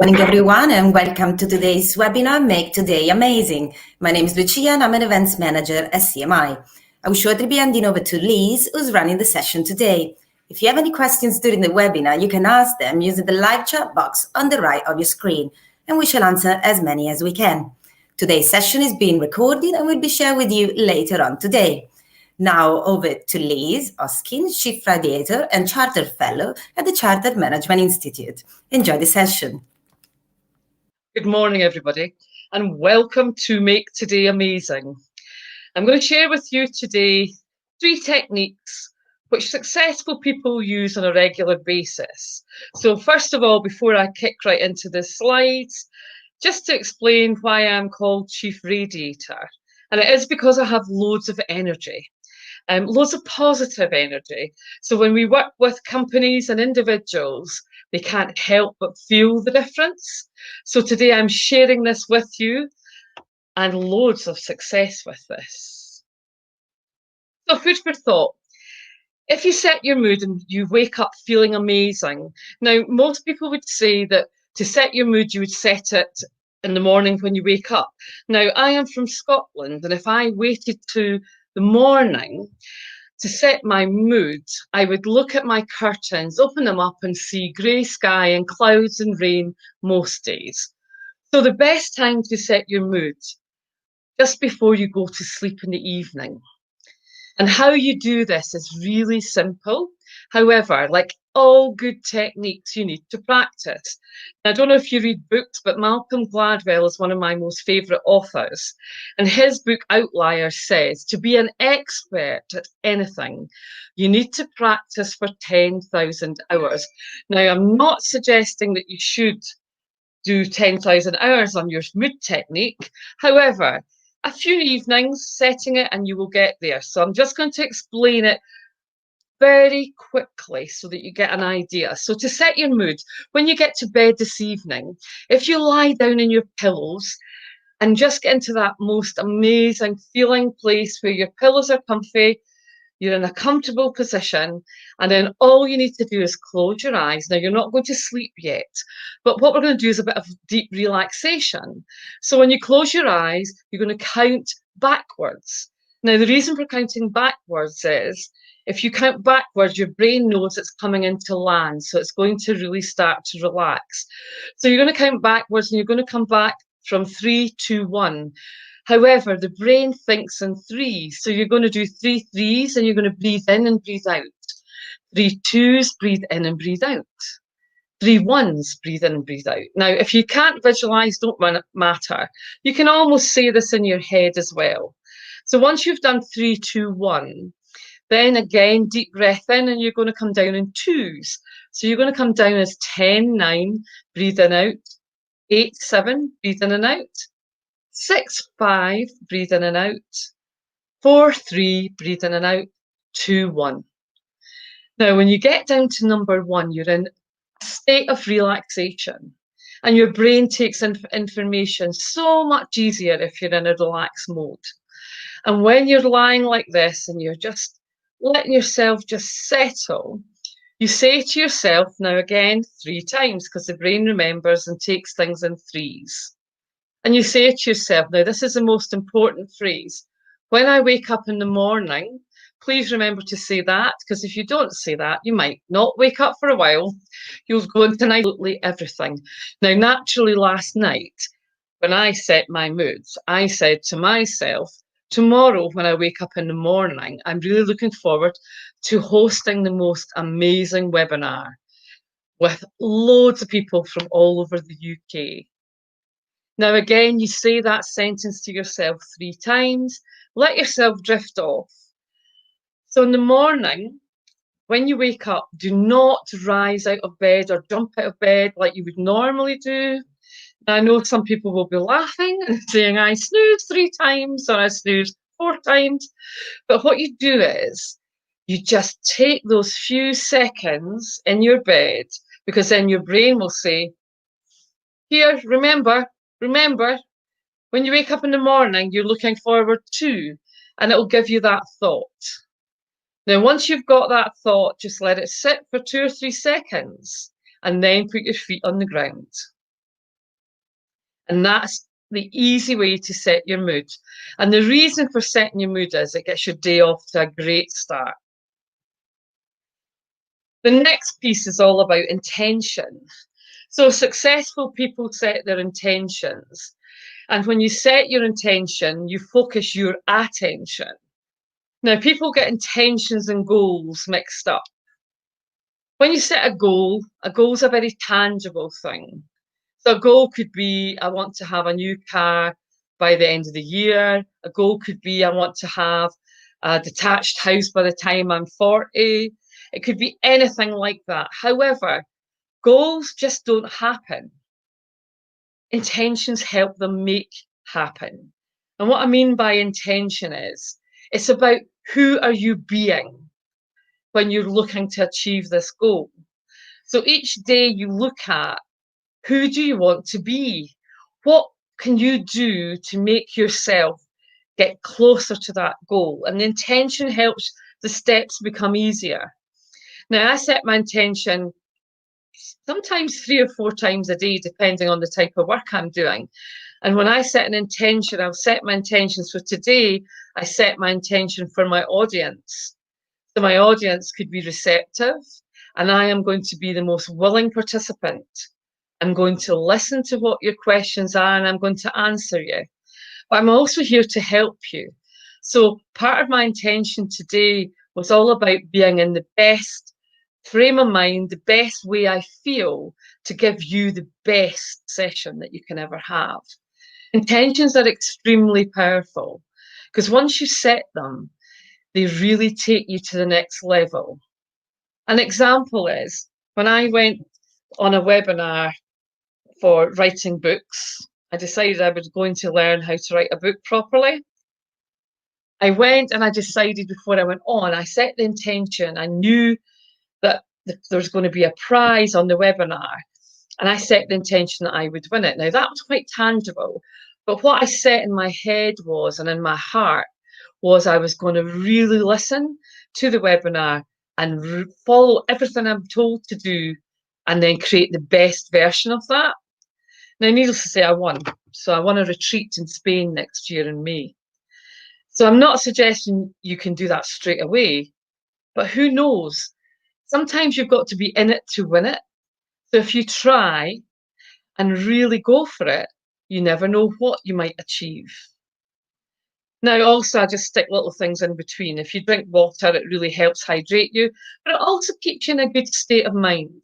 Good morning, everyone, and welcome to today's webinar, Make Today Amazing. My name is Lucia, and I'm an events manager at CMI. I will shortly be handing over to Liz, who's running the session today. If you have any questions during the webinar, you can ask them using the live chat box on the right of your screen, and we shall answer as many as we can. Today's session is being recorded and will be shared with you later on today. Now over to Liz Oskin, Chief Radiator and Chartered Fellow at the Chartered Management Institute. Enjoy the session. Good morning, everybody, and welcome to Make Today Amazing. I'm going to share with you today 3 techniques which successful people use on a regular basis. So first of all, before I kick right into the slides, just to explain why I'm called Chief Radiator. And it is because I have loads of energy. Loads of positive energy. So when we work with companies and individuals, they can't help but feel the difference. So today I'm sharing this with you and loads of success with this. So food for thought. If you set your mood and you wake up feeling amazing, now most people would say that to set your mood, you would set it in the morning when you wake up. Now I am from Scotland, and if I waited to the morning to set my mood, I would look at my curtains, open them up and see grey sky and clouds and rain most days. So the best time to set your mood, just before you go to sleep in the evening. And how you do this is really simple. However, like all good techniques, you need to practice. I don't know if you read books, but Malcolm Gladwell is one of my most favourite authors. And his book Outliers says, to be an expert at anything, you need to practice for 10,000 hours. Now, I'm not suggesting that you should do 10,000 hours on your mood technique. However, a few evenings setting it and you will get there. So I'm just going to explain it very quickly so that you get an idea. So to set your mood, when you get to bed this evening, if you lie down in your pillows and just get into that most amazing feeling place where your pillows are comfy, you're in a comfortable position, and then all you need to do is close your eyes. Now, you're not going to sleep yet, but what we're going to do is a bit of deep relaxation. So when you close your eyes, you're going to count backwards. Now, the reason for counting backwards is if you count backwards, your brain knows it's coming into land, so it's going to really start to relax. So you're going to count backwards and you're going to come back from 3, 2, 1. However, the brain thinks in 3s. So you're going to do 3 3s and you're going to breathe in and breathe out. 3 2s, breathe in and breathe out. 3 1s, breathe in and breathe out. Now, if you can't visualize, don't matter. You can almost say this in your head as well. So once you've done 3 2 1, then again, deep breath in and you're going to come down in 2s. So you're going to come down as 10 9, breathe in out. 8 7, breathe in and out. 6 5, breathe in and out. 4 3, breathe in and out. 2 1. Now, when you get down to number 1, you're in a state of relaxation, and your brain takes in information so much easier if you're in a relaxed mode. And when you're lying like this and you're just letting yourself just settle, you say to yourself, now again 3 times, because the brain remembers and takes things in 3s. And you say to yourself, now this is the most important phrase, when I wake up in the morning, please remember to say that, because if you don't say that, you might not wake up for a while. You'll go into absolutely everything. Now, naturally, last night, when I set my moods, I said to myself, tomorrow when I wake up in the morning, I'm really looking forward to hosting the most amazing webinar with loads of people from all over the UK. Now, again, you say that sentence to yourself 3 times. Let yourself drift off. So in the morning, when you wake up, do not rise out of bed or jump out of bed like you would normally do. Now, I know some people will be laughing and saying, I snoozed 3 times or I snoozed 4 times. But what you do is you just take those few seconds in your bed, because then your brain will say, here, remember, when you wake up in the morning, you're looking forward to, and it'll give you that thought. Now, once you've got that thought, just let it sit for 2 or 3 seconds and then put your feet on the ground. And that's the easy way to set your mood. And the reason for setting your mood is it gets your day off to a great start. The next piece is all about intention. So successful people set their intentions. And when you set your intention, you focus your attention. Now, people get intentions and goals mixed up. When you set a goal is a very tangible thing. So a goal could be, I want to have a new car by the end of the year. A goal could be, I want to have a detached house by the time I'm 40. It could be anything like that. However, goals just don't happen. Intentions help them make happen. And what I mean by intention is, it's about who are you being when you're looking to achieve this goal. So each day you look at, who do you want to be? What can you do to make yourself get closer to that goal? And the intention helps the steps become easier. Now, I set my intention sometimes 3 or 4 times a day, depending on the type of work I'm doing. And when I set an intention, I'll set my intentions for today. I set my intention for my audience. So my audience could be receptive, and I am going to be the most willing participant. I'm going to listen to what your questions are, and I'm going to answer you. But I'm also here to help you. So part of my intention today was all about being in the best frame of mind, the best way I feel to give you the best session that you can ever have. Intentions are extremely powerful because once you set them, they really take you to the next level. An example is when I went on a webinar for writing books, I decided I was going to learn how to write a book properly. I went and I decided before I went on, I set the intention. I knew that there was going to be a prize on the webinar, and I set the intention that I would win it. Now, that was quite tangible, but what I set in my head was, and in my heart, was I was going to really listen to the webinar and follow everything I'm told to do, and then create the best version of that. Now, needless to say, I won. So I won a retreat in Spain next year in May. So I'm not suggesting you can do that straight away, but who knows? Sometimes you've got to be in it to win it. So if you try and really go for it, you never know what you might achieve. Now, also, I just stick little things in between. If you drink water, it really helps hydrate you, but it also keeps you in a good state of mind.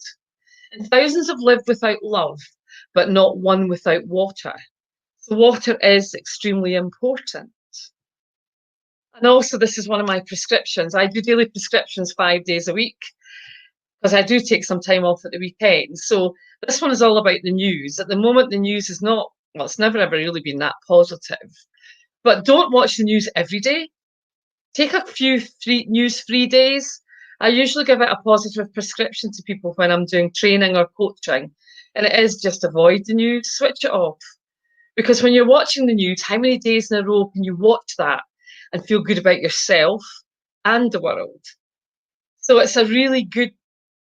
And thousands have lived without love, but not one without water. So water is extremely important. And also, this is one of my prescriptions. I do daily prescriptions 5 days a week because I do take some time off at the weekend. So this one is all about the news. At the moment, the news is not, well, it's never ever really been that positive. But don't watch the news every day. Take a few news-free days. I usually give it a positive prescription to people when I'm doing training or coaching. And it is just avoid the news, switch it off. Because when you're watching the news, how many days in a row can you watch that and feel good about yourself and the world? So it's a really good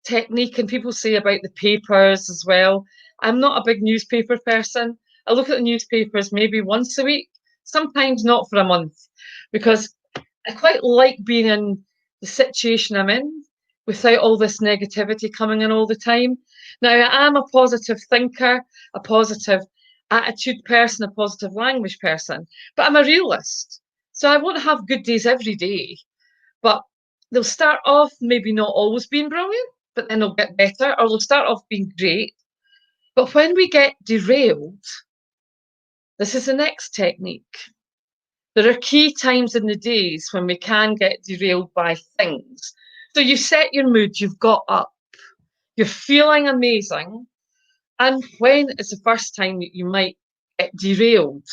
technique. And people say about the papers as well. I'm not a big newspaper person. I look at the newspapers maybe once a week, sometimes not for a month, because I quite like being in the situation I'm in without all this negativity coming in all the time. Now, I am a positive thinker, a positive attitude person, a positive language person, but I'm a realist. So I won't have good days every day, but they'll start off maybe not always being brilliant, but then they'll get better, or they'll start off being great. But when we get derailed, this is the next technique. There are key times in the days when we can get derailed by things. So you set your mood, you've got up, you're feeling amazing. And when is the first time that you might get derailed?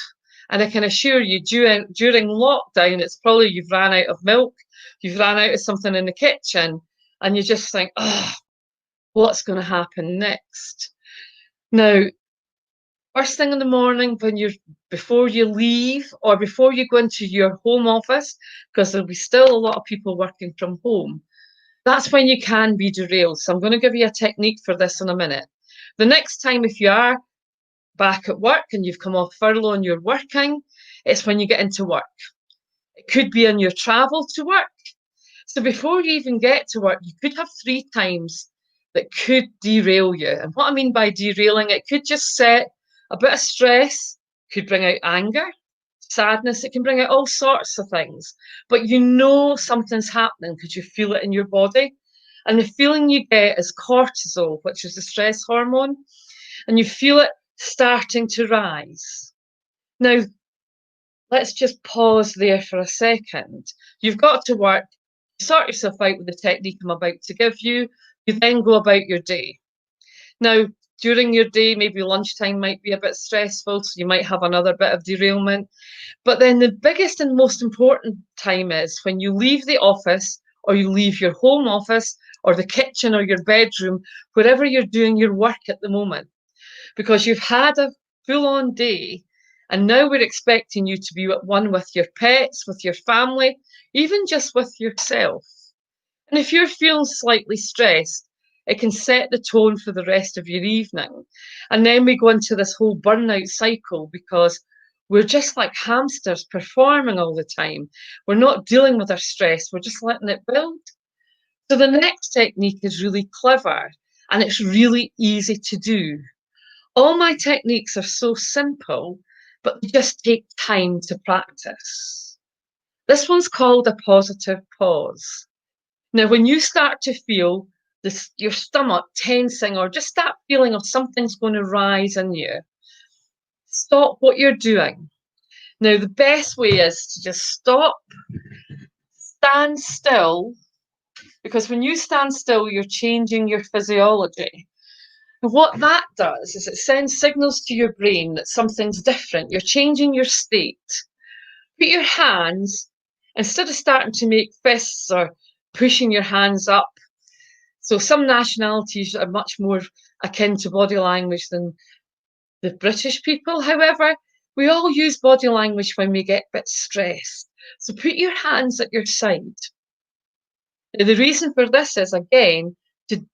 And I can assure you, during lockdown, it's probably you've ran out of milk, you've ran out of something in the kitchen, and you just think, oh, what's going to happen next? Now, first thing in the morning, before you leave or before you go into your home office, because there'll be still a lot of people working from home, that's when you can be derailed. So I'm going to give you a technique for this in a minute. The next time, if you are back at work and you've come off furlough and you're working, it's when you get into work. It could be on your travel to work. So before you even get to work, you could have 3 times that could derail you. And what I mean by derailing, it could just set a bit of stress, could bring out anger, sadness, it can bring out all sorts of things. But you know something's happening because you feel it in your body. And the feeling you get is cortisol, which is the stress hormone, and you feel it starting to rise. Now, let's just pause there for a second. You've got to work, sort yourself out with the technique I'm about to give you. You then go about your day. Now, during your day, maybe lunchtime might be a bit stressful, so you might have another bit of derailment. But then the biggest and most important time is when you leave the office or you leave your home office or the kitchen or your bedroom, wherever you're doing your work at the moment, because you've had a full-on day and now we're expecting you to be at one with your pets, with your family, even just with yourself. And if you're feeling slightly stressed, it can set the tone for the rest of your evening. And then we go into this whole burnout cycle because we're just like hamsters performing all the time. We're not dealing with our stress, we're just letting it build. So the next technique is really clever and it's really easy to do. All my techniques are so simple, but they just take time to practice. This one's called a positive pause. Now, when you start to feel your stomach tensing or just that feeling of something's going to rise in you, stop what you're doing. Now, the best way is to just stop, stand still, because when you stand still, you're changing your physiology. And what that does is it sends signals to your brain that something's different. You're changing your state. Put your hands, instead of starting to make fists or pushing your hands up. So some nationalities are much more akin to body language than the British people. However, we all use body language when we get a bit stressed. So put your hands at your side. Now, the reason for this is, again, to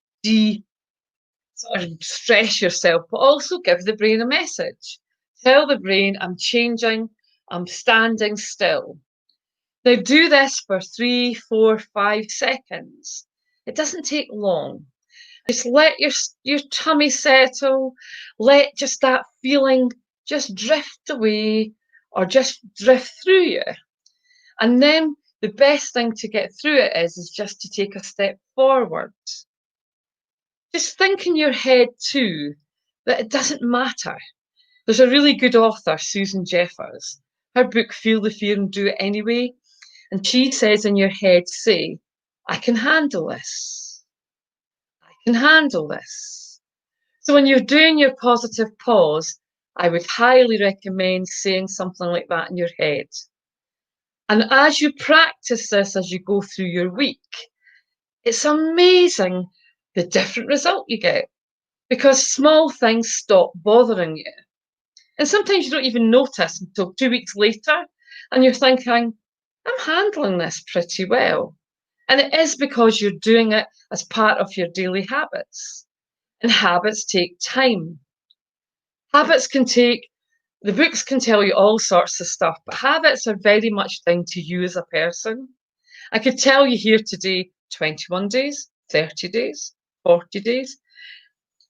sort of stress yourself, but also give the brain a message. Tell the brain, I'm changing, I'm standing still. Now do this for 3, 4, 5 seconds. It doesn't take long. Just let your tummy settle. Let just that feeling just drift away or just drift through you. And then the best thing to get through it is just to take a step forward. Just think in your head too that it doesn't matter. There's a really good author, Susan Jeffers. Her book, Feel the Fear and Do It Anyway. And she says in your head, say, I can handle this. I can handle this. So when you're doing your positive pause, I would highly recommend saying something like that in your head. And as you practice this, as you go through your week, it's amazing the different result you get because small things stop bothering you. And sometimes you don't even notice until 2 weeks later and you're thinking, I'm handling this pretty well. And it is because you're doing it as part of your daily habits. And habits take time. Habits can take, the books can tell you all sorts of stuff, but habits are very much down to you as a person. I could tell you here today, 21 days, 30 days, 40 days.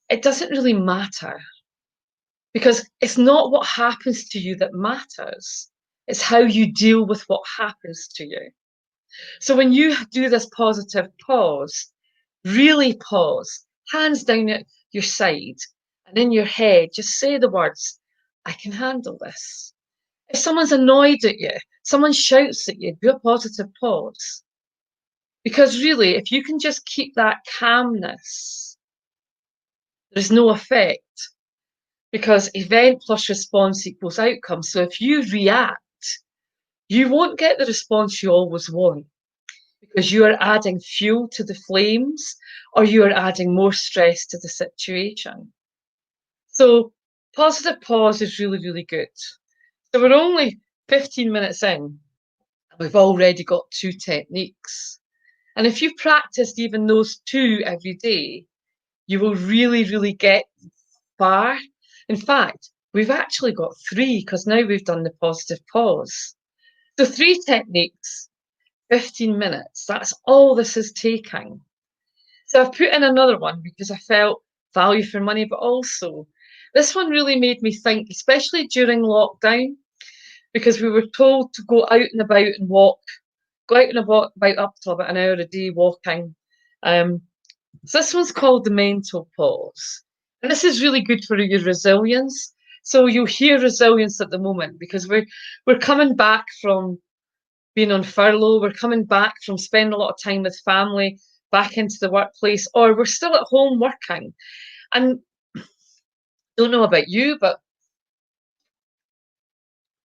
It doesn't really matter because it's not what happens to you that matters. It's how you deal with what happens to you. So when you do this positive pause, really pause, hands down at your side, and in your head, just say the words, I can handle this. If someone's annoyed at you, someone shouts at you, do a positive pause. Because really, if you can just keep that calmness, there's no effect, because event plus response equals outcome. So if you react, you won't get the response you always want, because you are adding fuel to the flames, or you are adding more stress to the situation. So positive pause is really, really good. So we're only 15 minutes in. We've already got 2 techniques. And if you practiced even those 2 every day, you will really, really get far. In fact, we've actually got 3, because now we've done the positive pause. So 3 techniques, 15 minutes. That's all this is taking. So I've put in another one because I felt value for money, but also this one really made me think, especially during lockdown, because we were told to go out and about and walk, go out and about up to about an hour a day walking. So this one's called the mental pause. And this is really good for your resilience. So you'll hear resilience at the moment, because we're coming back from being on furlough, we're coming back from spending a lot of time with family, back into the workplace, or we're still at home working. And I don't know about you, but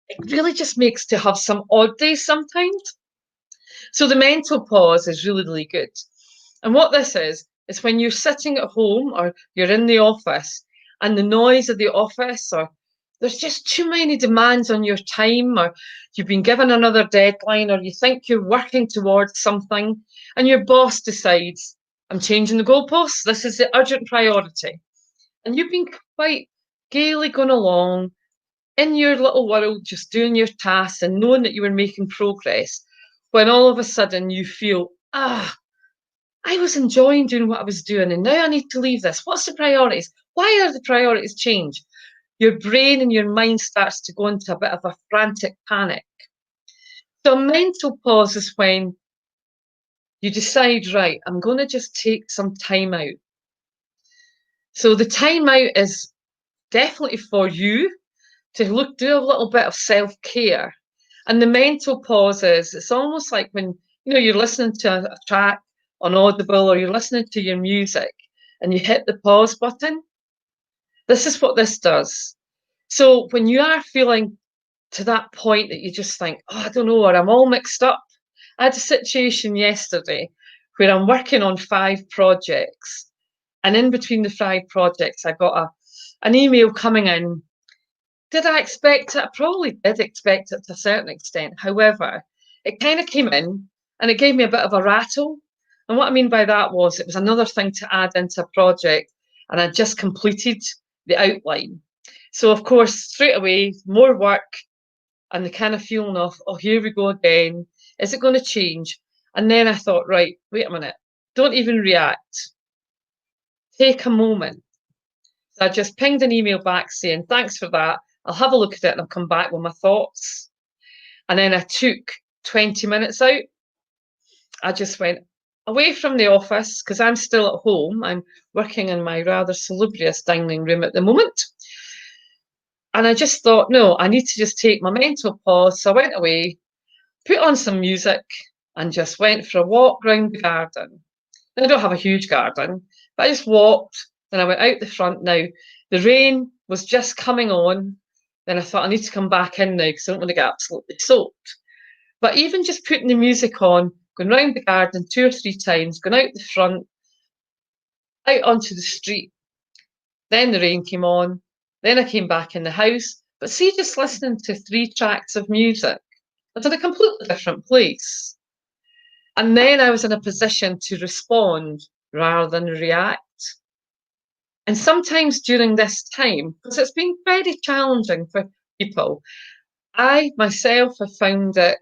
it really just makes to have some odd days sometimes. So the mental pause is really, really good. And what this is when you're sitting at home or you're in the office and the noise of the office, or there's just too many demands on your time, or you've been given another deadline, or you think you're working towards something, and your boss decides, I'm changing the goalposts, this is the urgent priority. And you've been quite gaily going along in your little world, just doing your tasks and knowing that you were making progress, when all of a sudden you feel, I was enjoying doing what I was doing, and now I need to leave this. What's the priorities? Why are the priorities changed? Your brain and your mind starts to go into a bit of a frantic panic. So a mental pause is when you decide, right, I'm going to just take some time out. So the time out is definitely for you to do a little bit of self-care. And the mental pause is, it's almost like when you're listening to a track on Audible, or you're listening to your music and you hit the pause button. This is what this does. So when you are feeling to that point that you just think, I don't know, or I'm all mixed up. I had a situation yesterday where I'm working on 5 projects, and in between the 5 projects, I got an email coming in. Did I expect it? I probably did expect it to a certain extent. However, it kind of came in and it gave me a bit of a rattle. And what I mean by that was, it was another thing to add into a project, and I just completed the outline. So of course, straight away, more work, and the kind of feeling of, here we go again. Is it going to change? And then I thought, right, wait a minute. Don't even react. Take a moment. So I just pinged an email back saying, thanks for that. I'll have a look at it and I'll come back with my thoughts. And then I took 20 minutes out. I just went away from the office, because I'm still at home. I'm working in my rather salubrious dining room at the moment. And I just thought, no, I need to just take my mental pause. So I went away, put on some music, and just went for a walk round the garden. Now, I don't have a huge garden, but I just walked. Then I went out the front. Now, the rain was just coming on. Then I thought, I need to come back in now, because I don't want to get absolutely soaked. But even just putting the music on, going round the garden 2 or 3 times, going out the front, out onto the street. Then the rain came on. Then I came back in the house. But see, just listening to 3 tracks of music, I was in a completely different place. And then I was in a position to respond rather than react. And sometimes during this time, because it's been very challenging for people, I myself have found it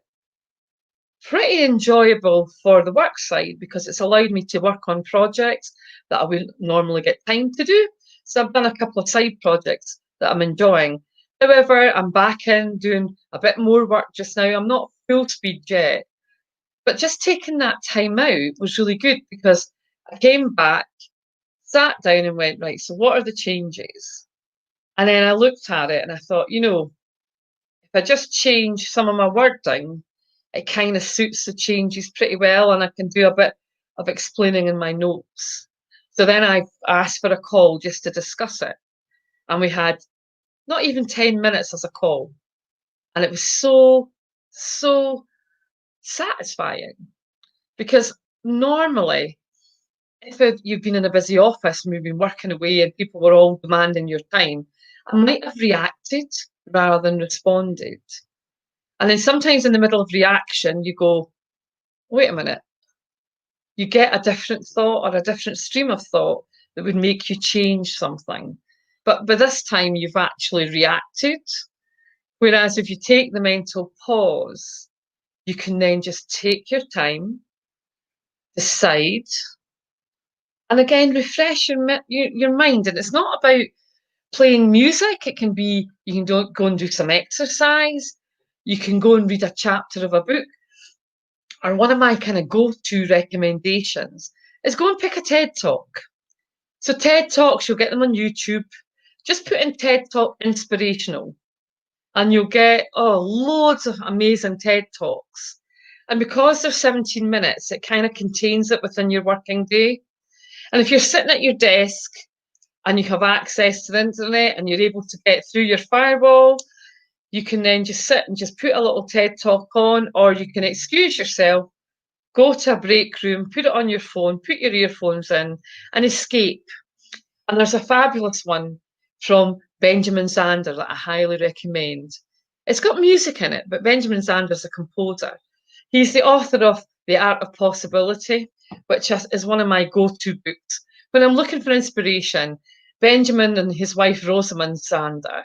pretty enjoyable for the work side, because it's allowed me to work on projects that I wouldn't normally get time to do. So I've done a couple of side projects that I'm enjoying. However, I'm back in doing a bit more work just now. I'm not full speed yet. But just taking that time out was really good because I came back, sat down and went, right, so what are the changes? And then I looked at it and I thought, if I just change some of my wording, it kind of suits the changes pretty well, and I can do a bit of explaining in my notes. So then I asked for a call just to discuss it. And we had not even 10 minutes as a call. And it was so, so satisfying because normally, you've been in a busy office and we've been working away and people were all demanding your time, I might have reacted rather than responded. And then sometimes in the middle of reaction, you go, wait a minute, you get a different thought or a different stream of thought that would make you change something. But by this time, you've actually reacted. Whereas if you take the mental pause, you can then just take your time, decide, and again, refresh your mind. And it's not about playing music. It can be, you can go and do some exercise. You can go and read a chapter of a book. Or one of my kind of go-to recommendations is go and pick a TED Talk. So TED Talks, you'll get them on YouTube. Just put in TED Talk inspirational and you'll get, loads of amazing TED Talks. And because they're 17 minutes, it kind of contains it within your working day. And if you're sitting at your desk and you have access to the internet and you're able to get through your firewall, you can then just sit and just put a little TED Talk on, or you can excuse yourself, go to a break room, put it on your phone, put your earphones in, and escape. And there's a fabulous one from Benjamin Zander that I highly recommend. It's got music in it, but Benjamin Zander's a composer. He's the author of The Art of Possibility, which is one of my go-to books. When I'm looking for inspiration, Benjamin and his wife Rosamund Zander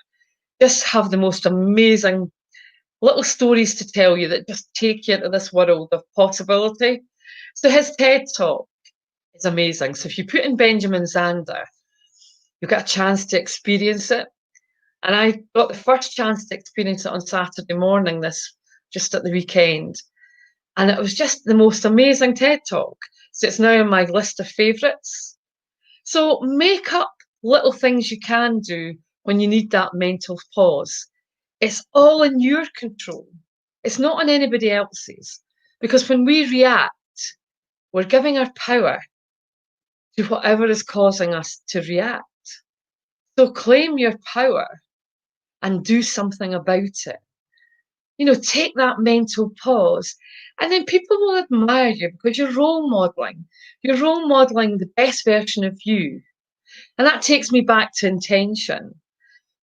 just have the most amazing little stories to tell you that just take you into this world of possibility. So his TED Talk is amazing. So if you put in Benjamin Zander, you'll get a chance to experience it. And I got the first chance to experience it on Saturday morning, just at the weekend. And it was just the most amazing TED Talk. So it's now on my list of favourites. So make up little things you can do when you need that mental pause. It's all in your control. It's not on anybody else's. Because when we react, we're giving our power to whatever is causing us to react. So claim your power and do something about it. Take that mental pause, and then people will admire you because you're role modeling. You're role modeling the best version of you. And that takes me back to intention.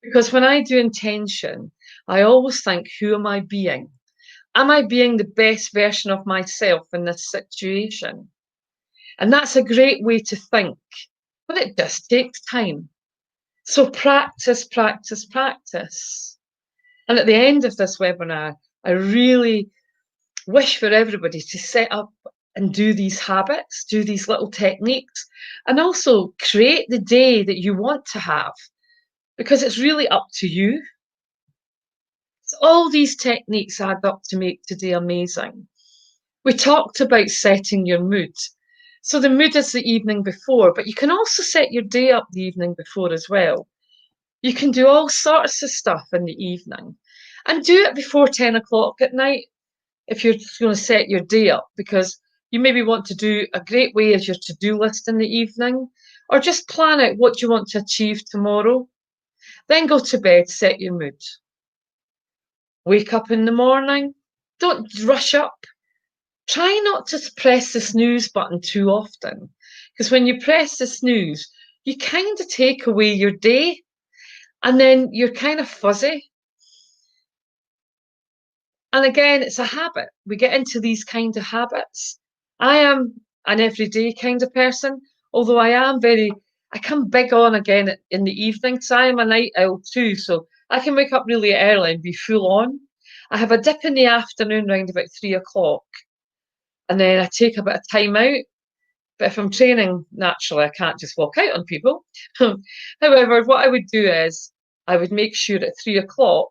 Because when I do intention, I always think, who am I being? Am I being the best version of myself in this situation? And that's a great way to think, but it just takes time. So practice, practice, practice. And at the end of this webinar, I really wish for everybody to set up and do these habits, do these little techniques, and also create the day that you want to have, because it's really up to you. So all these techniques add up to make today amazing. We talked about setting your mood. So the mood is the evening before, but you can also set your day up the evening before as well. You can do all sorts of stuff in the evening and do it before 10 o'clock at night if you're going to set your day up, because you maybe want to do a great way as your to-do list in the evening, or just plan out what you want to achieve tomorrow. Then go to bed, set your mood. Wake up in the morning, don't rush up. Try not to press the snooze button too often, because when you press the snooze, you kind of take away your day, and then you're kind of fuzzy. And again, it's a habit. We get into these kind of habits. I am an everyday kind of person, although I come big on again in the evening, so I am a night owl too, so I can wake up really early and be full on. I have a dip in the afternoon around about 3 o'clock, and then I take a bit of time out. But if I'm training, naturally, I can't just walk out on people. However, what I would do is I would make sure at 3 o'clock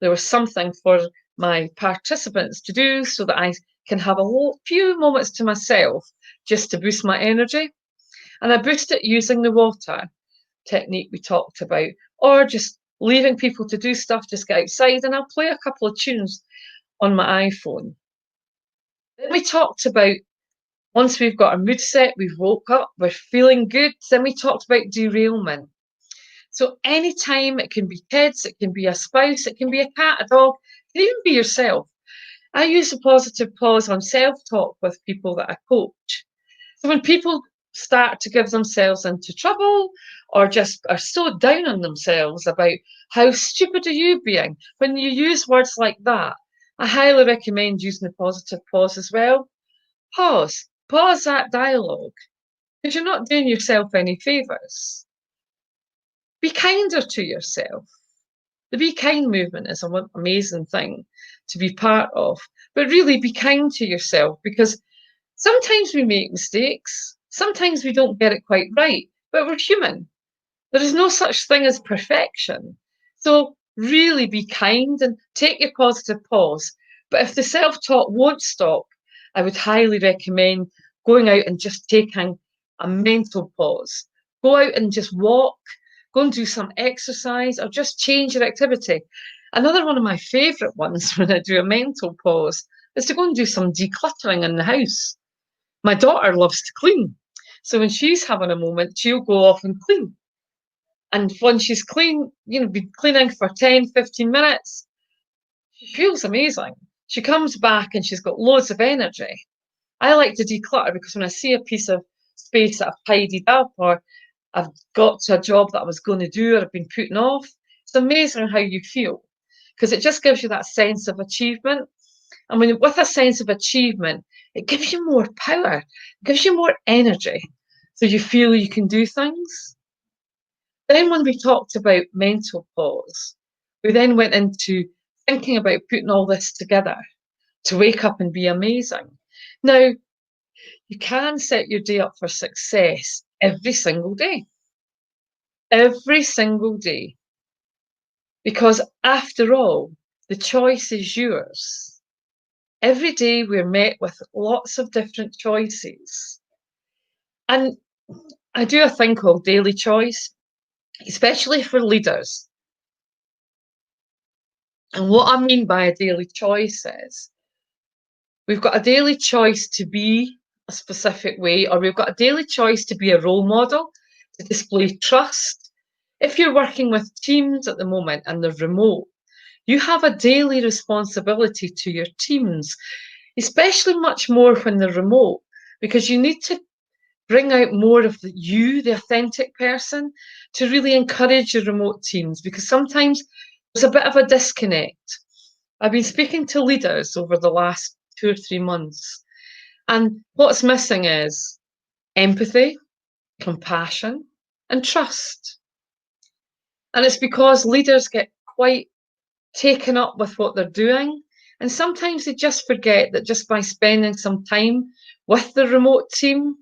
there was something for my participants to do so that I can have a few moments to myself just to boost my energy. And I boost it using the water technique we talked about, or just leaving people to do stuff, just get outside, and I'll play a couple of tunes on my iPhone. Then we talked about, once we've got our mood set, we've woke up, we're feeling good, then we talked about derailment. So anytime, it can be kids, it can be a spouse, it can be a cat, a dog, it can even be yourself. I use a positive pause on self-talk with people that I coach. So when people start to give themselves into trouble or just are so down on themselves about how stupid are you being, when you use words like that, I highly recommend using the positive pause as well. Pause that dialogue, because you're not doing yourself any favours. Be kinder to yourself. The Be Kind movement is an amazing thing to be part of, but really be kind to yourself, because sometimes we make mistakes, sometimes we don't get it quite right, but we're human. There is no such thing as perfection. So really be kind and take your positive pause. But if the self-talk won't stop, I would highly recommend going out and just taking a mental pause. Go out and just walk, go and do some exercise, or just change your activity. Another one of my favourite ones when I do a mental pause is to go and do some decluttering in the house. My daughter loves to clean. So when she's having a moment, she'll go off and clean. And when she's clean, be cleaning for 10, 15 minutes, she feels amazing. She comes back and she's got loads of energy. I like to declutter because when I see a piece of space that I've tidied up, or I've got to a job that I was going to do or I've been putting off, it's amazing how you feel, because it just gives you that sense of achievement. And with a sense of achievement, it gives you more power, it gives you more energy, so you feel you can do things. Then when we talked about mental pause, we then went into thinking about putting all this together to wake up and be amazing. Now, you can set your day up for success every single day. Every single day. Because after all, the choice is yours. Every day we're met with lots of different choices. And I do a thing called daily choice, especially for leaders. And what I mean by a daily choice is we've got a daily choice to be a specific way, or we've got a daily choice to be a role model, to display trust. If you're working with teams at the moment and they're remote, you have a daily responsibility to your teams, especially much more when they're remote, because you need to bring out more of the authentic person, to really encourage your remote teams, because sometimes there's a bit of a disconnect. I've been speaking to leaders over the last 2 or 3 months, and what's missing is empathy, compassion, and trust. And it's because leaders get quite taken up with what they're doing, and sometimes they just forget that just by spending some time with the remote team,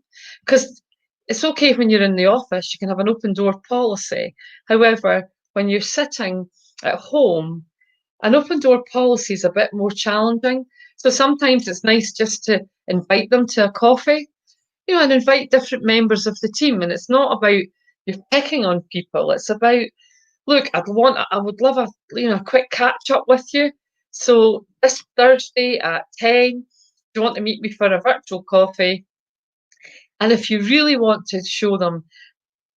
because it's okay when you're in the office, you can have an open door policy. However, when you're sitting at home, an open door policy is a bit more challenging. So sometimes it's nice just to invite them to a coffee, and invite different members of the team. And it's not about you picking on people. It's about, look, I would love a quick catch up with you. So this Thursday at 10, do you want to meet me for a virtual coffee? And if you really want to show them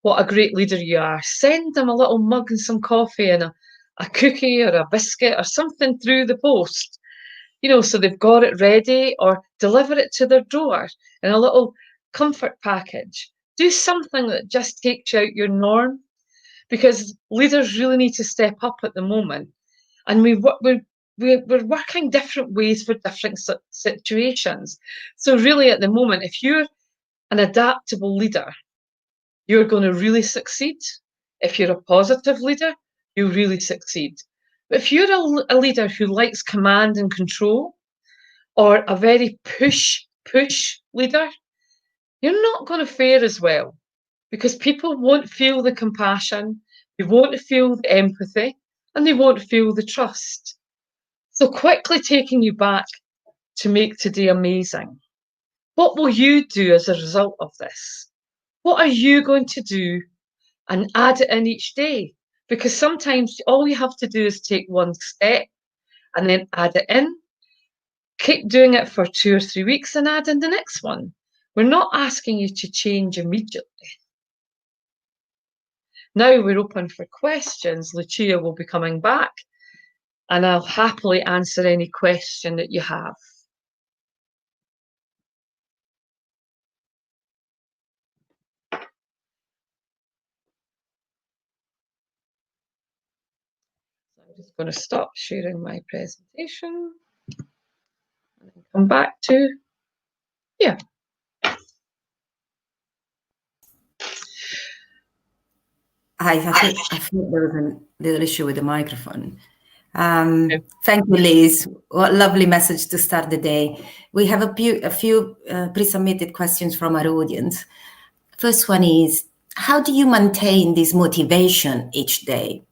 what a great leader you are, send them a little mug and some coffee and a cookie or a biscuit or something through the post, so they've got it ready, or deliver it to their door in a little comfort package. Do something that just takes you out your norm, because leaders really need to step up at the moment. And we're working different ways for different situations. So really at the moment, if you're an adaptable leader, you're going to really succeed. If you're a positive leader, you'll really succeed. But if you're a leader who likes command and control, or a very push leader, you're not going to fare as well, because people won't feel the compassion, they won't feel the empathy, and they won't feel the trust. So quickly taking you back to make today amazing? What will you do as a result of this? What are you going to do and add it in each day? Because sometimes all you have to do is take one step and then add it in. Keep doing it for 2 or 3 weeks and add in the next one. We're not asking you to change immediately. Now we're open for questions. Lucia will be coming back and I'll happily answer any question that you have. So I'm just going to stop sharing my presentation and then come back to here. I thought there was a little issue with the microphone. Thank you, Liz. What a lovely message to start the day. We have a few pre-submitted questions from our audience. First one is, how do you maintain this motivation each day?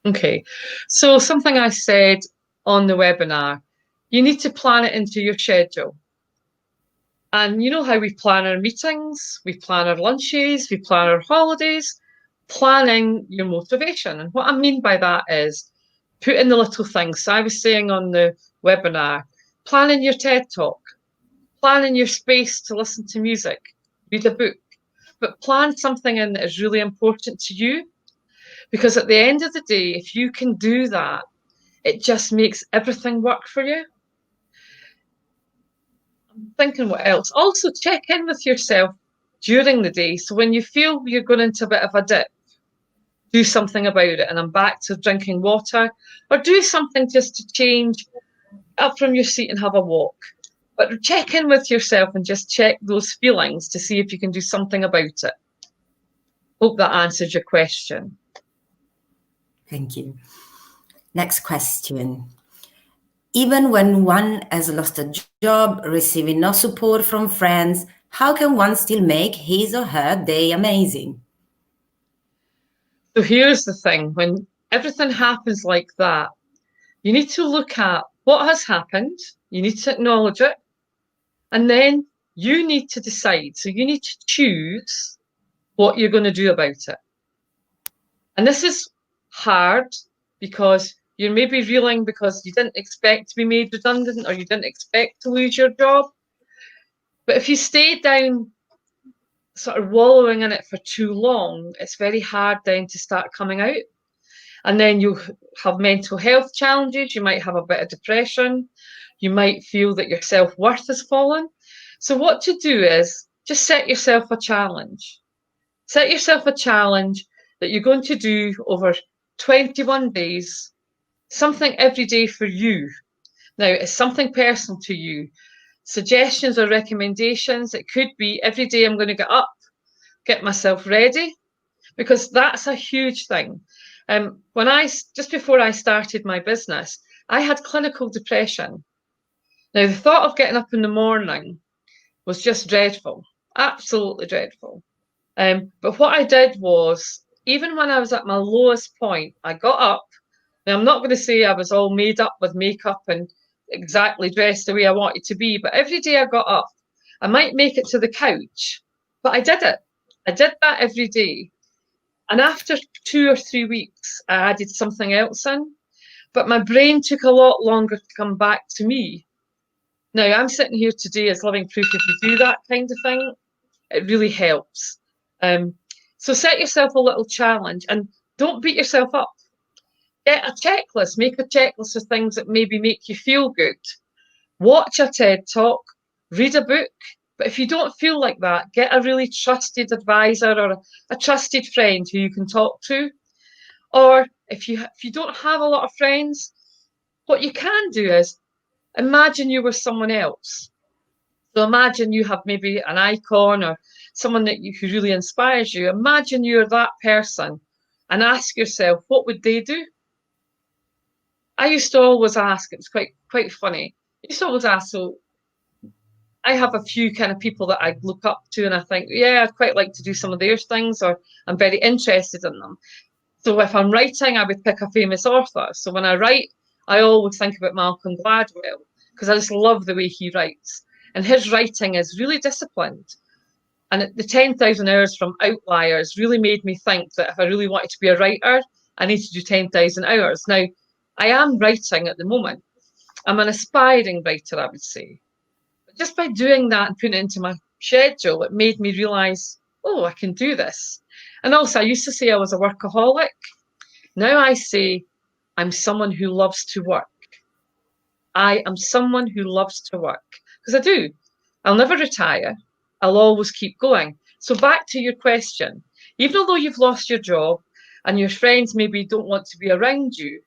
Okay, so something I said on the webinar, you need to plan it into your schedule. And you know how we plan our meetings, we plan our lunches, we plan our holidays, planning your motivation. And what I mean by that is put in the little things. So I was saying on the webinar, planning your TED Talk, planning your space to listen to music, read a book, but plan something in that is really important to you. Because at the end of the day, if you can do that, it just makes everything work for you. I'm thinking what else. Also, check in with yourself during the day. So when you feel you're going into a bit of a dip, do something about it. And I'm back to drinking water, or do something just to change up from your seat and have a walk. But check in with yourself and just check those feelings to see if you can do something about it. Hope that answers your question. Thank you. Next question. Even when one has lost a job, receiving no support from friends, how can one still make his or her day amazing? So here's the thing, when everything happens like that, you need to look at what has happened, you need to acknowledge it, and then you need to decide. So you need to choose what you're going to do about it. And this is hard because you're maybe reeling because you didn't expect to be made redundant or you didn't expect to lose your job. But if you stay down sort of wallowing in it for too long, it's very hard then to start coming out. And then you have mental health challenges. You might have a bit of depression. You might feel that your self-worth has fallen. So what to do is just set yourself a challenge. Set yourself a challenge that you're going to do over 21 days, something every day for you. Now, it's something personal to you. Suggestions or recommendations, it could be every day I'm going to get up, get myself ready, because that's a huge thing. Just before I started my business, I had clinical depression. Now, the thought of getting up in the morning was just dreadful, absolutely dreadful. But what I did was, even when I was at my lowest point, I got up. Now, I'm not going to say I was all made up with makeup and exactly dressed the way I wanted to be, but every day I got up, I might make it to the couch, but I did it. I did that every day. And after 2 or 3 weeks, I added something else in, but my brain took a lot longer to come back to me. Now, I'm sitting here today as living proof if you do that kind of thing, it really helps. So set yourself a little challenge and don't beat yourself up. Get a checklist, make a checklist of things that maybe make you feel good. Watch a TED Talk, read a book. But if you don't feel like that, get a really trusted advisor or a trusted friend who you can talk to. Or if you don't have a lot of friends, what you can do is imagine you were someone else. So imagine you have maybe an icon or someone who really inspires you. Imagine you're that person and ask yourself, what would they do? I used to always ask, it was quite funny. I used to always ask, so I have a few kind of people that I look up to and I think, yeah, I'd quite like to do some of their things or I'm very interested in them. So if I'm writing, I would pick a famous author. So when I write, I always think about Malcolm Gladwell because I just love the way he writes. And his writing is really disciplined. And the 10,000 hours from Outliers really made me think that if I really wanted to be a writer, I need to do 10,000 hours. Now, I am writing at the moment. I'm an aspiring writer, I would say. But just by doing that and putting it into my schedule, it made me realise, oh, I can do this. And also, I used to say I was a workaholic. Now I say I'm someone who loves to work. I am someone who loves to work, because I do. I'll never retire. I'll always keep going. So back to your question, even though you've lost your job and your friends maybe don't want to be around you,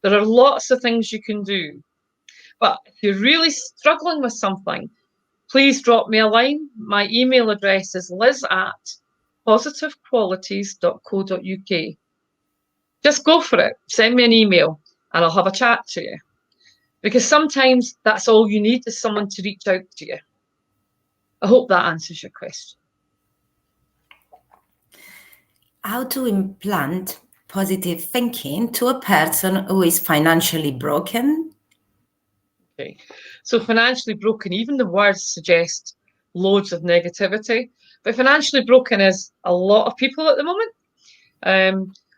there are lots of things you can do. But if you're really struggling with something, please drop me a line. My email address is liz@positivequalities.co.uk. Just go for it. Send me an email and I'll have a chat to you. Because sometimes that's all you need is someone to reach out to you. I hope that answers your question. How to implant positive thinking to a person who is financially broken? Okay, so financially broken, even the words suggest loads of negativity. But financially broken is a lot of people at the moment.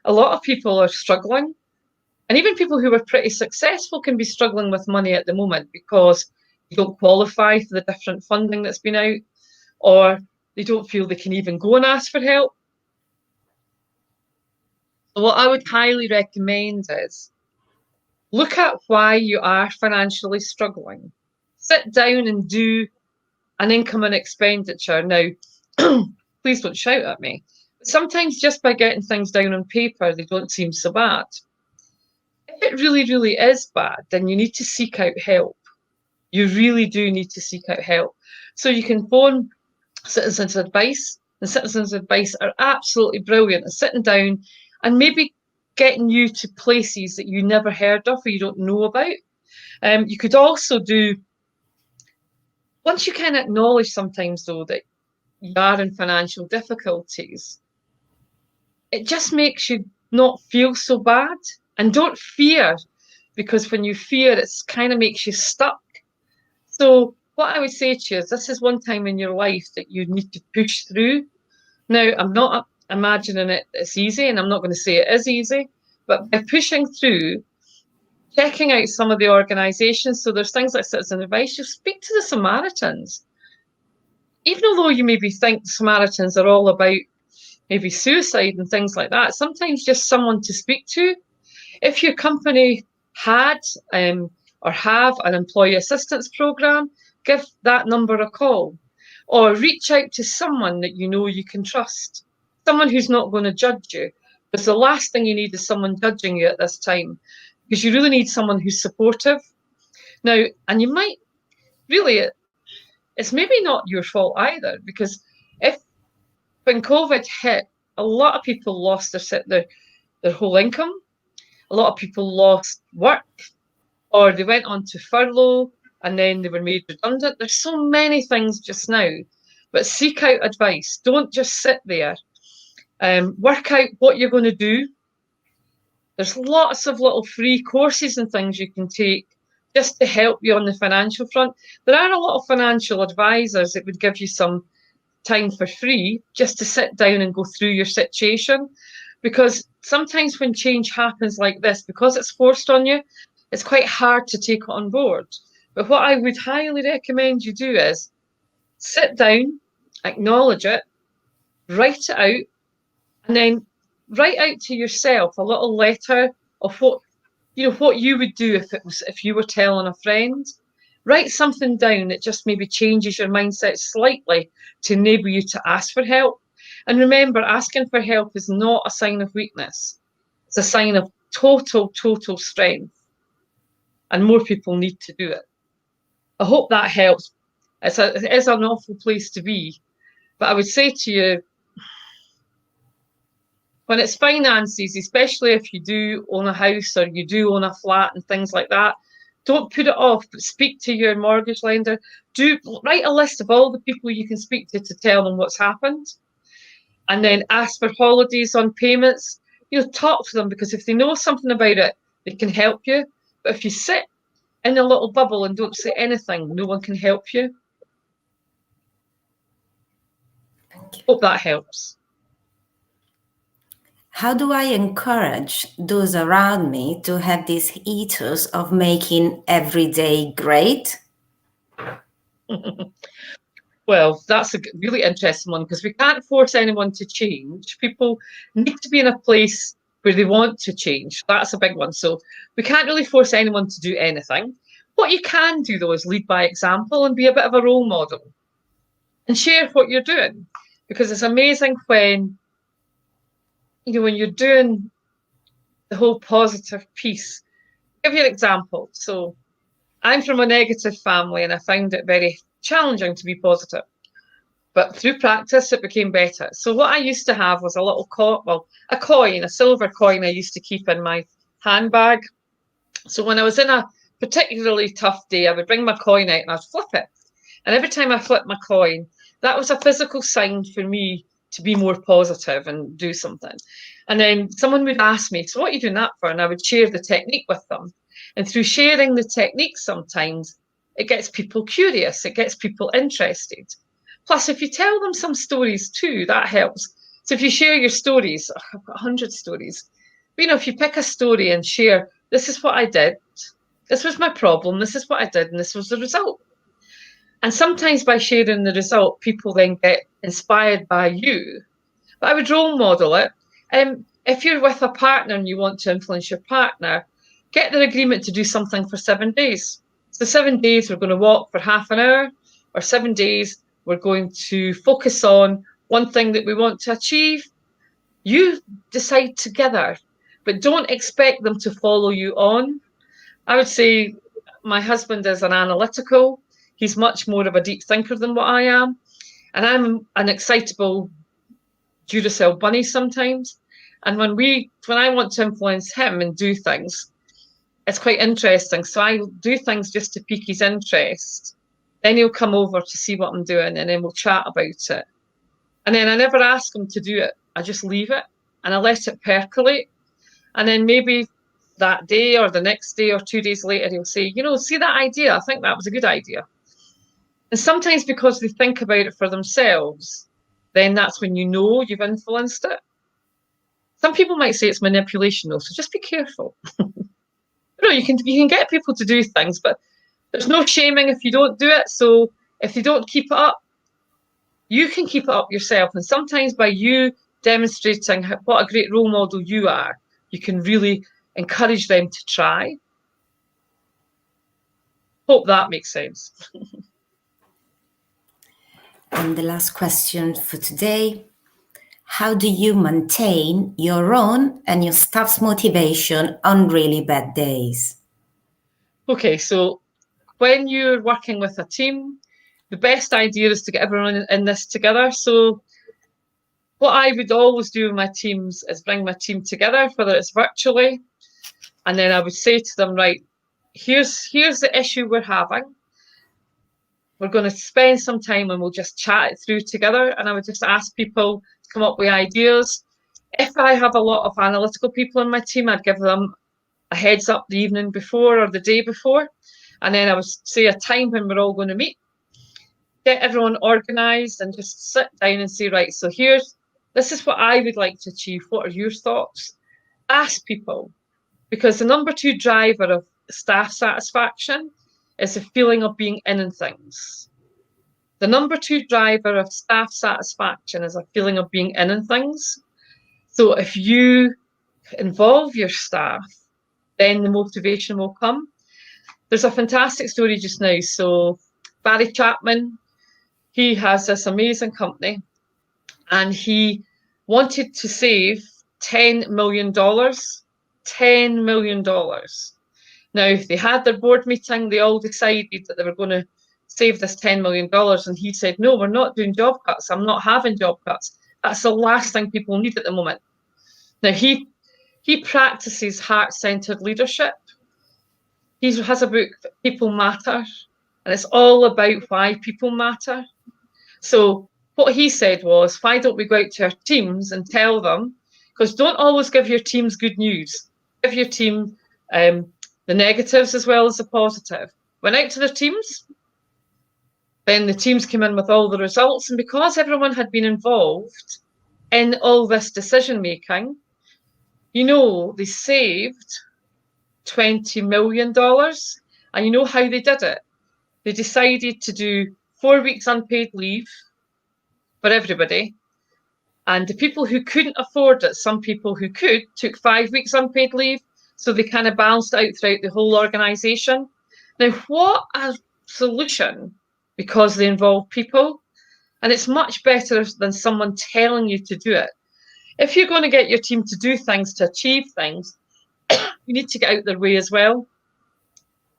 A lot of people are struggling. And even people who are pretty successful can be struggling with money at the moment because they don't qualify for the different funding that's been out, or they don't feel they can even go and ask for help. So what I would highly recommend is look at why you are financially struggling. Sit down and do an income and expenditure. Now, please don't shout at me. But sometimes just by getting things down on paper, they don't seem so bad. If it really, really is bad, then you need to seek out help. You really do need to seek out help. So you can phone Citizens Advice, and Citizens Advice are absolutely brilliant at sitting down and maybe getting you to places that you never heard of or you don't know about. You could also do, once you kind of acknowledge sometimes though that you are in financial difficulties, it just makes you not feel so bad. And don't fear, because when you fear, it kind of makes you stuck. So what I would say to you is this is one time in your life that you need to push through. Now, I'm not imagining it's easy, and I'm not going to say it is easy, but by pushing through, checking out some of the organisations, so there's things like Citizen Advice, you speak to the Samaritans. Even though you maybe think the Samaritans are all about maybe suicide and things like that, sometimes just someone to speak to. If your company had or have an employee assistance programme, give that number a call or reach out to someone that you know you can trust, someone who's not going to judge you. Because the last thing you need is someone judging you at this time, because you really need someone who's supportive. Now, and you might really, it's maybe not your fault either, because when COVID hit, a lot of people lost their whole income. A lot of people lost work, or they went on to furlough and then they were made redundant. There's so many things just now, but seek out advice. Don't just sit there. Work out what you're going to do. There's lots of little free courses and things you can take just to help you on the financial front. There are a lot of financial advisors that would give you some time for free just to sit down and go through your situation. Because sometimes when change happens like this, because it's forced on you, it's quite hard to take it on board. But what I would highly recommend you do is sit down, acknowledge it, write it out, and then write out to yourself a little letter of what you would do if you were telling a friend. Write something down that just maybe changes your mindset slightly to enable you to ask for help. And remember, asking for help is not a sign of weakness. It's a sign of total strength. And more people need to do it. I hope that helps. It is an awful place to be. But I would say to you, when it's finances, especially if you do own a house or you do own a flat and things like that, don't put it off, but speak to your mortgage lender. Write a list of all the people you can speak to tell them what's happened. And then ask for holidays on payments. Talk to them, because if they know something about it, they can help you. But if you sit in a little bubble and don't say anything. No one can help you. Hope that helps. How do I encourage those around me to have this ethos of making every day great? Well, that's a really interesting one because we can't force anyone to change. People need to be in a place where they want to change. That's a big one. So we can't really force anyone to do anything. What you can do, though, is lead by example and be a bit of a role model and share what you're doing. Because it's amazing when, when you're doing the whole positive piece. I'll give you an example. So I'm from a negative family and I found it very challenging to be positive. But through practice, it became better. So what I used to have was a little coin, a silver coin I used to keep in my handbag. So when I was in a particularly tough day, I would bring my coin out and I'd flip it. And every time I flipped my coin, that was a physical sign for me to be more positive and do something. And then someone would ask me, so what are you doing that for? And I would share the technique with them. And through sharing the technique, sometimes it gets people curious, it gets people interested. Plus, if you tell them some stories too, that helps. So if you share your stories, I've got 100 stories. But, if you pick a story and share, this is what I did, this was my problem, this is what I did, and this was the result. And sometimes by sharing the result, people then get inspired by you. But I would role model it. If you're with a partner and you want to influence your partner, get their agreement to do something for 7 days. So 7 days, we're going to walk for half an hour, or 7 days, we're going to focus on one thing that we want to achieve. You decide together, but don't expect them to follow you on. I would say my husband is an analytical. He's much more of a deep thinker than what I am. And I'm an excitable Duracell bunny sometimes. And when I want to influence him and do things, it's quite interesting. So I do things just to pique his interest. Then he'll come over to see what I'm doing and then we'll chat about it. And then I never ask him to do it. I just leave it and I let it percolate. And then maybe that day or the next day or 2 days later, he'll say, see that idea? I think that was a good idea. And sometimes because they think about it for themselves, then that's when you've influenced it. Some people might say it's manipulation, though, so just be careful. You can get people to do things, but there's no shaming if you don't do it. So if they don't keep it up, you can keep it up yourself. And sometimes by you demonstrating what a great role model you are, you can really encourage them to try. Hope that makes sense. And the last question for today. How do you maintain your own and your staff's motivation on really bad days? Okay, so when you're working with a team, the best idea is to get everyone in this together. So what I would always do with my teams is bring my team together, whether it's virtually, and then I would say to them, right, here's the issue we're having. We're going to spend some time and we'll just chat it through together. And I would just ask people to come up with ideas. If I have a lot of analytical people in my team, I'd give them a heads up the evening before or the day before. And then I would say a time when we're all going to meet, get everyone organised and just sit down and say, right, so this is what I would like to achieve. What are your thoughts? Ask people, because the number 2 driver of staff satisfaction is the feeling of being in things. The number 2 driver of staff satisfaction is a feeling of being in things. So if you involve your staff, then the motivation will come. There's a fantastic story just now. So Barry Chapman, he has this amazing company and he wanted to save $10 million. $10 million. Now, they had their board meeting, they all decided that they were going to save this $10 million. And he said, no, we're not doing job cuts. I'm not having job cuts. That's the last thing people need at the moment. Now, he practices heart-centered leadership. He has a book, People Matter, and it's all about why people matter. So what he said was, why don't we go out to our teams and tell them, because don't always give your teams good news. Give your team the negatives as well as the positive. Went out to their teams. Then the teams came in with all the results. And because everyone had been involved in all this decision making, they saved $20 million. And you know how they did it? They decided to do 4 weeks unpaid leave for everybody. And the people who couldn't afford it, some people who could, took 5 weeks unpaid leave. So they kind of balanced out throughout the whole organisation. Now, what a solution, because they involve people. And it's much better than someone telling you to do it. If you're going to get your team to do things, to achieve things, you need to get out their way as well.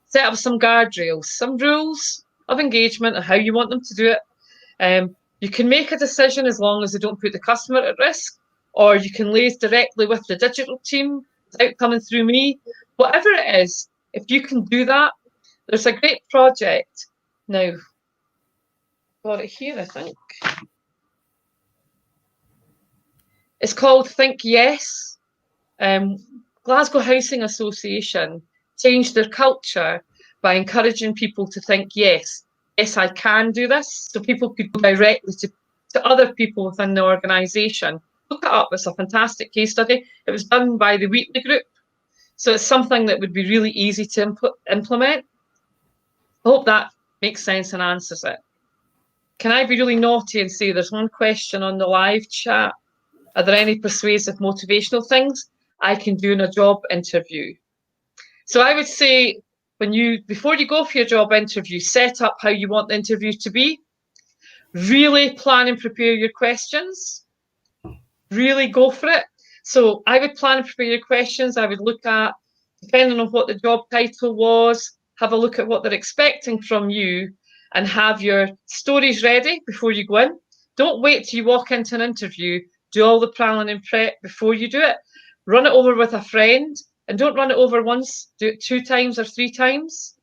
Set up some guardrails, some rules of engagement and how you want them to do it. You can make a decision as long as they don't put the customer at risk, or you can liaise directly with the digital team without coming through me. Whatever it is, if you can do that, there's a great project. Now, got it here, I think. It's called Think Yes. Glasgow Housing Association changed their culture by encouraging people to think, yes, I can do this. So people could go directly to other people within the organisation. Look it up. It's a fantastic case study. It was done by the Wheatley Group. So it's something that would be really easy to implement. I hope that makes sense and answers it. Can I be really naughty and say there's one question on the live chat? Are there any persuasive motivational things I can do in a job interview? So I would say, before you go for your job interview, set up how you want the interview to be. Really plan and prepare your questions. Really go for it. So I would plan and prepare your questions. I would look at, depending on what the job title was, have a look at what they're expecting from you and have your stories ready before you go in. Don't wait till you walk into an interview. Do all the planning and prep before you do it. Run it over with a friend, and don't run it over once, do it 2 times or 3 times.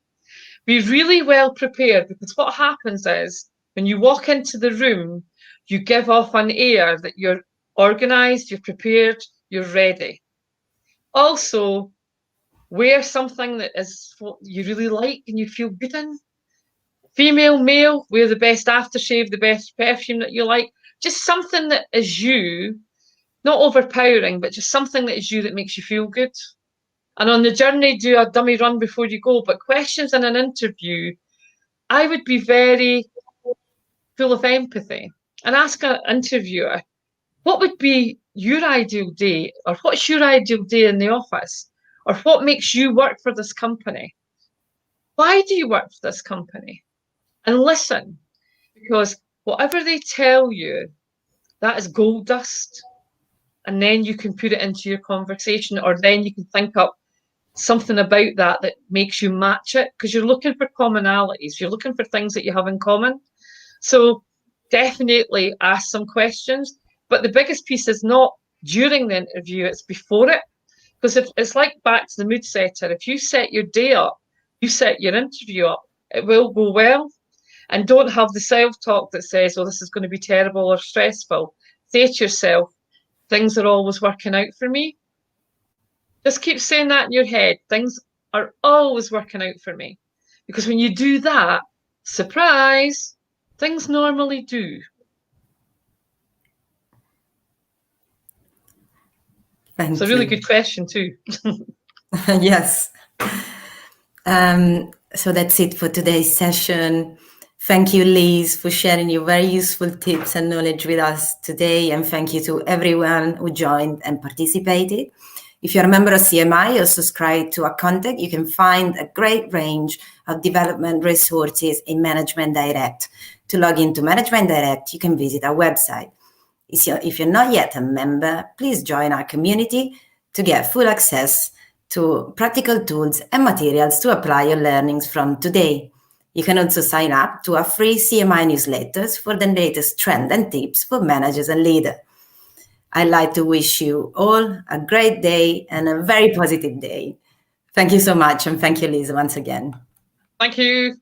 Be really well prepared, because what happens is when you walk into the room, you give off an air that you're organised, you're prepared, you're ready. Also, wear something that is what you really like and you feel good in. Female, male, wear the best aftershave, the best perfume that you like. Just something that is you, not overpowering, but just something that is you that makes you feel good. And on the journey, do a dummy run before you go. But questions in an interview, I would be very full of empathy and ask an interviewer, what would be your ideal day? Or what's your ideal day in the office? Or what makes you work for this company? Why do you work for this company? And listen, because whatever they tell you, that is gold dust. And then you can put it into your conversation, or then you can think up something about that makes you match it, because you're looking for commonalities. You're looking for things that you have in common. So definitely ask some questions. But the biggest piece is not during the interview, it's before it. Because if it's like back to the mood setter, if you set your day up, you set your interview up, it will go well. And don't have the self-talk that says, oh, this is going to be terrible or stressful. Say to yourself, things are always working out for me. Just keep saying that in your head. Things are always working out for me. Because when you do that, surprise, things normally do. Thank you. It's a really good question too. Yes. So that's it for today's session. Thank you, Liz, for sharing your very useful tips and knowledge with us today. And thank you to everyone who joined and participated. If you're a member of CMI or subscribe to our content, you can find a great range of development resources in Management Direct. To log into Management Direct, you can visit our website. If you're not yet a member, please join our community to get full access to practical tools and materials to apply your learnings from today. You can also sign up to our free CMI newsletters for the latest trend and tips for managers and leaders. I'd like to wish you all a great day and a very positive day. Thank you so much, and thank you, Liz, once again. Thank you.